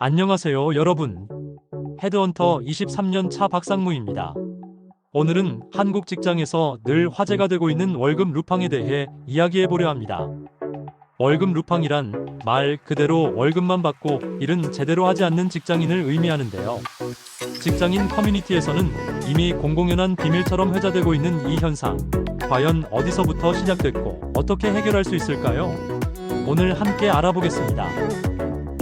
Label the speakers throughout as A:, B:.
A: 안녕하세요, 여러분. 헤드헌터 23년 차 박상무입니다. 오늘은 한국 직장에서 늘 화제가 되고 있는 월급 루팡에 대해 이야기해보려 합니다. 월급 루팡이란 말 그대로 월급만 받고 일은 제대로 하지 않는 직장인을 의미하는데요. 직장인 커뮤니티에서는 이미 공공연한 비밀처럼 회자되고 있는 이 현상, 과연 어디서부터 시작됐고 어떻게 해결할 수 있을까요? 오늘 함께 알아보겠습니다.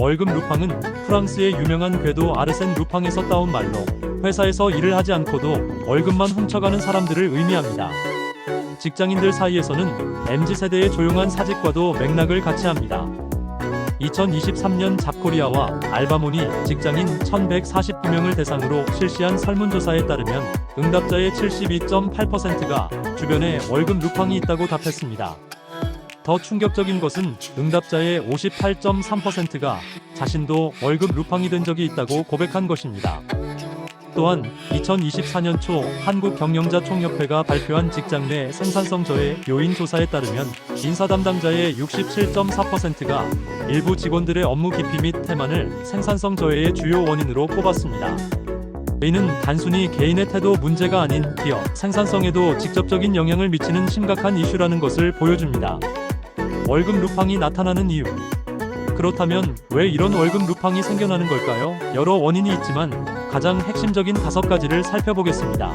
A: 월급 루팡은 프랑스의 유명한 궤도 아르센 루팡에서 따온 말로 회사에서 일을 하지 않고도 월급만 훔쳐가는 사람들을 의미합니다. 직장인들 사이에서는 MZ세대의 조용한 사직과도 맥락을 같이 합니다. 2023년 잡코리아와 알바몬이 직장인 1149명을 대상으로 실시한 설문조사에 따르면 응답자의 72.8%가 주변에 월급 루팡이 있다고 답했습니다. 더 충격적인 것은 응답자의 58.3%가 자신도 월급 루팡이 된 적이 있다고 고백한 것입니다. 또한 2024년 초 한국경영자총협회가 발표한 직장 내 생산성 저해 요인 조사에 따르면 인사 담당자의 67.4%가 일부 직원들의 업무 기피 및 태만을 생산성 저해의 주요 원인으로 꼽았습니다. 이는 단순히 개인의 태도 문제가 아닌 기업 생산성에도 직접적인 영향을 미치는 심각한 이슈라는 것을 보여줍니다. 월급 루팡이 나타나는 이유. 그렇다면 왜 이런 월급 루팡이 생겨나는 걸까요? 여러 원인이 있지만 가장 핵심적인 5가지를 살펴보겠습니다.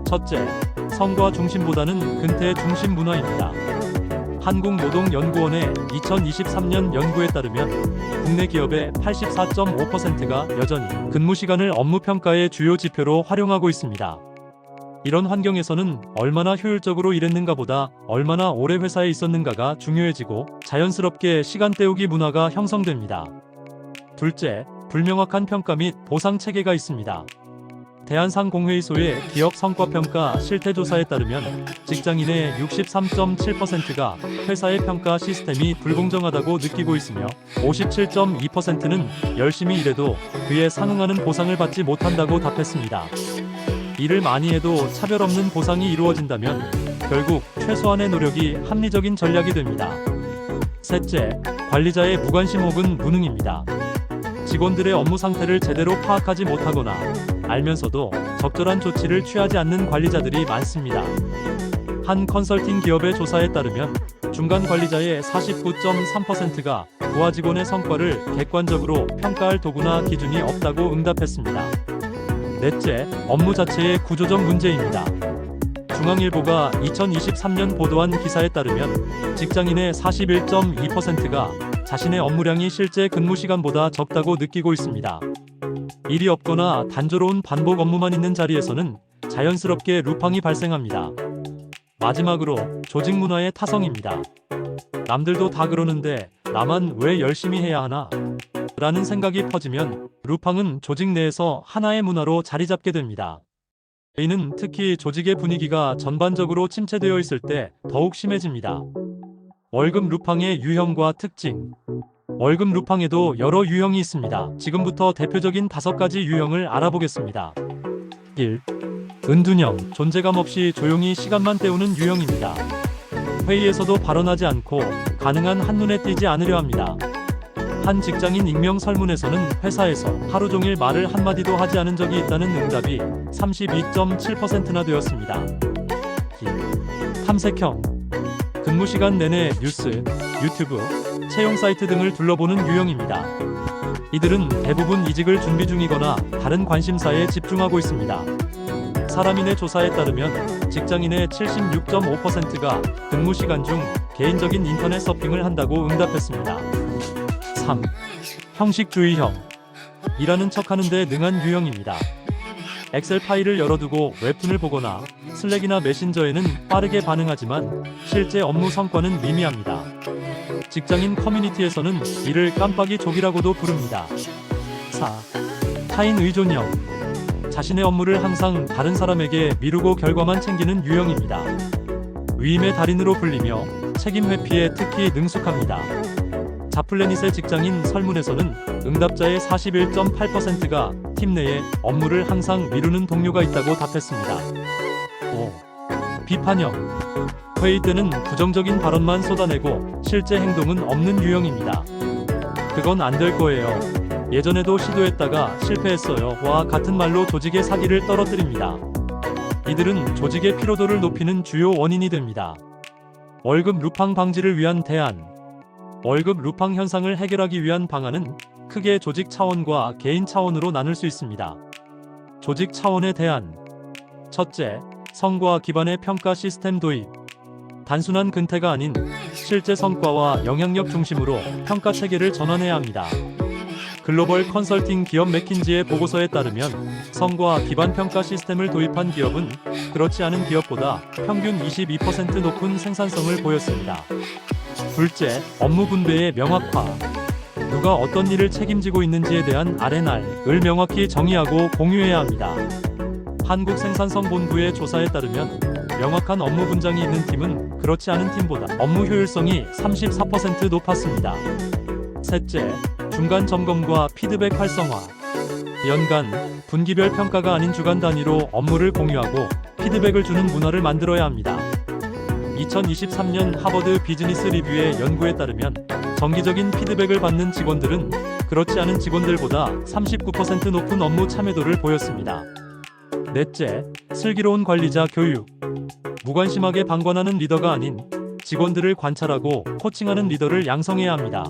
A: 첫째, 성과 중심보다는 근태 중심 문화입니다. 한국노동연구원의 2023년 연구에 따르면 국내 기업의 84.5%가 여전히 근무 시간을 업무 평가의 주요 지표로 활용하고 있습니다. 이런 환경에서는 얼마나 효율적으로 일했는가 보다 얼마나 오래 회사에 있었는가가 중요해지고 자연스럽게 시간 때우기 문화가 형성됩니다. 둘째, 불명확한 평가 및 보상 체계가 있습니다. 대한상공회의소의 기업 성과평가 실태조사에 따르면 직장인의 63.7%가 회사의 평가 시스템이 불공정하다고 느끼고 있으며 57.2%는 열심히 일해도 그에 상응하는 보상을 받지 못한다고 답했습니다. 일을 많이 해도 차별 없는 보상이 이루어진다면 결국 최소한의 노력이 합리적인 전략이 됩니다. 셋째, 관리자의 무관심 혹은 무능입니다. 직원들의 업무 상태를 제대로 파악하지 못하거나 알면서도 적절한 조치를 취하지 않는 관리자들이 많습니다. 한 컨설팅 기업의 조사에 따르면 중간 관리자의 49.3%가 부하 직원의 성과를 객관적으로 평가할 도구나 기준이 없다고 응답했습니다. 넷째, 업무 자체의 구조적 문제입니다. 중앙일보가 2023년 보도한 기사에 따르면 직장인의 41.2%가 자신의 업무량이 실제 근무 시간보다 적다고 느끼고 있습니다. 일이 없거나 단조로운 반복 업무만 있는 자리에서는 자연스럽게 루팡이 발생합니다. 마지막으로 조직 문화의 타성입니다. 남들도 다 그러는데 나만 왜 열심히 해야 하나? 라는 생각이 퍼지면 루팡은 조직 내에서 하나의 문화로 자리 잡게 됩니다. 이는 특히 조직의 분위기가 전반적으로 침체되어 있을 때 더욱 심해집니다. 월급 루팡의 유형과 특징. 월급 루팡에도 여러 유형이 있습니다. 지금부터 대표적인 5가지 유형을 알아보겠습니다. 1. 은둔형, 존재감 없이 조용히 시간만 때우는 유형입니다. 회의에서도 발언하지 않고 가능한 한눈에 띄지 않으려 합니다. 한 직장인 익명 설문에서는 회사에서 하루 종일 말을 한마디도 하지 않은 적이 있다는 응답이 32.7%나 되었습니다. 2. 탐색형, 근무 시간 내내 뉴스, 유튜브, 채용 사이트 등을 둘러보는 유형입니다. 이들은 대부분 이직을 준비 중이거나 다른 관심사에 집중하고 있습니다. 사람인의 조사에 따르면 직장인의 76.5%가 근무 시간 중 개인적인 인터넷 서핑을 한다고 응답했습니다. 3. 형식주의형, 일하는 척하는데 능한 유형입니다. 엑셀 파일을 열어두고 웹툰을 보거나 슬랙이나 메신저에는 빠르게 반응하지만 실제 업무 성과는 미미합니다. 직장인 커뮤니티에서는 이를 깜빡이 족이라고도 부릅니다. 4. 타인 의존형, 자신의 업무를 항상 다른 사람에게 미루고 결과만 챙기는 유형입니다. 위임의 달인으로 불리며 책임 회피에 특히 능숙합니다. 자플래닛의 직장인 설문에서는 응답자의 41.8%가 팀 내에 업무를 항상 미루는 동료가 있다고 답했습니다. 5. 비판형, 회의 때는 부정적인 발언만 쏟아내고 실제 행동은 없는 유형입니다. 그건 안 될 거예요. 예전에도 시도했다가 실패했어요와 같은 말로 조직의 사기를 떨어뜨립니다. 이들은 조직의 피로도를 높이는 주요 원인이 됩니다. 월급 루팡 방지를 위한 대안. 월급 루팡 현상을 해결하기 위한 방안은 크게 조직 차원과 개인 차원으로 나눌 수 있습니다. 조직 차원의 대안. 첫째, 성과 기반의 평가 시스템 도입. 단순한 근태가 아닌 실제 성과와 영향력 중심으로 평가 체계를 전환해야 합니다. 글로벌 컨설팅 기업 맥킨지의 보고서에 따르면 성과 기반 평가 시스템을 도입한 기업은 그렇지 않은 기업보다 평균 22% 높은 생산성을 보였습니다. 둘째, 업무 분배의 명확화. 누가 어떤 일을 책임지고 있는지에 대한 R&R을 명확히 정의하고 공유해야 합니다. 한국생산성본부의 조사에 따르면 명확한 업무 분장이 있는 팀은 그렇지 않은 팀보다 업무 효율성이 34% 높았습니다. 셋째, 중간 점검과 피드백 활성화. 연간, 분기별 평가가 아닌 주간 단위로 업무를 공유하고 피드백을 주는 문화를 만들어야 합니다. 2023년 하버드 비즈니스 리뷰의 연구에 따르면 정기적인 피드백을 받는 직원들은 그렇지 않은 직원들보다 39% 높은 업무 참여도를 보였습니다. 넷째, 슬기로운 관리자 교육. 무관심하게 방관하는 리더가 아닌 직원들을 관찰하고 코칭하는 리더를 양성해야 합니다.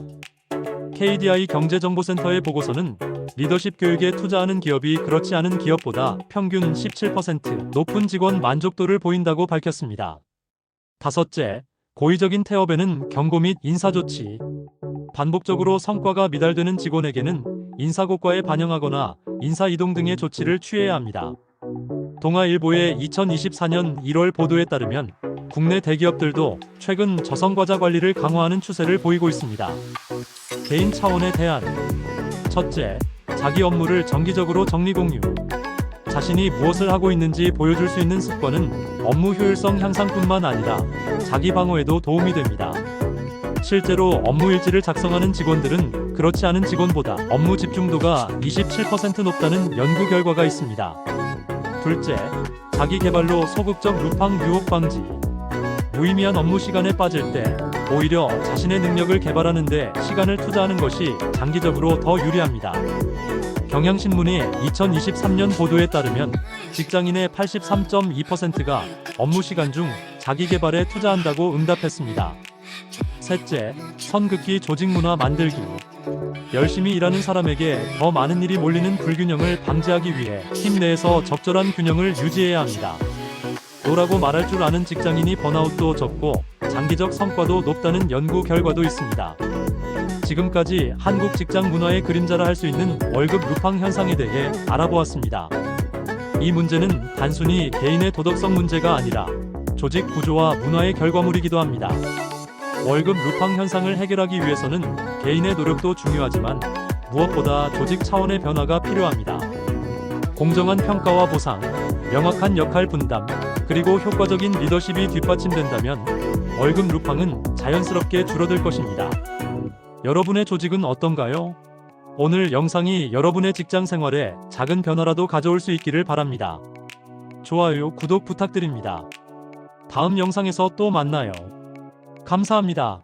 A: KDI 경제정보센터의 보고서는 리더십 교육에 투자하는 기업이 그렇지 않은 기업보다 평균 17% 높은 직원 만족도를 보인다고 밝혔습니다. 다섯째, 고의적인 태업에는 경고 및 인사조치. 반복적으로 성과가 미달되는 직원에게는 인사고과에 반영하거나 인사이동 등의 조치를 취해야 합니다. 동아일보의 2024년 1월 보도에 따르면 국내 대기업들도 최근 저성과자 관리를 강화하는 추세를 보이고 있습니다. 개인 차원의 대안. 첫째, 자기 업무를 정기적으로 정리 공유. 자신이 무엇을 하고 있는지 보여줄 수 있는 습관은 업무 효율성 향상뿐만 아니라 자기 방어에도 도움이 됩니다. 실제로 업무 일지를 작성하는 직원들은 그렇지 않은 직원보다 업무 집중도가 27% 높다는 연구 결과가 있습니다. 둘째, 자기 개발로 소극적 루팡 유혹 방지. 무의미한 업무 시간에 빠질 때 오히려 자신의 능력을 개발하는 데 시간을 투자하는 것이 장기적으로 더 유리합니다. 경향신문의 2023년 보도에 따르면 직장인의 83.2%가 업무 시간 중 자기 개발에 투자한다고 응답했습니다. 셋째, 선긋기 조직 문화 만들기. 열심히 일하는 사람에게 더 많은 일이 몰리는 불균형을 방지하기 위해 팀 내에서 적절한 균형을 유지해야 합니다. 노라고 말할 줄 아는 직장인이 번아웃도 적고 장기적 성과도 높다는 연구 결과도 있습니다. 지금까지 한국 직장 문화의 그림자라 할 수 있는 월급 루팡 현상에 대해 알아보았습니다. 이 문제는 단순히 개인의 도덕성 문제가 아니라 조직 구조와 문화의 결과물이기도 합니다. 월급 루팡 현상을 해결하기 위해서는 개인의 노력도 중요하지만 무엇보다 조직 차원의 변화가 필요합니다. 공정한 평가와 보상, 명확한 역할 분담, 그리고 효과적인 리더십이 뒷받침된다면 월급 루팡은 자연스럽게 줄어들 것입니다. 여러분의 조직은 어떤가요? 오늘 영상이 여러분의 직장 생활에 작은 변화라도 가져올 수 있기를 바랍니다. 좋아요, 구독 부탁드립니다. 다음 영상에서 또 만나요. 감사합니다.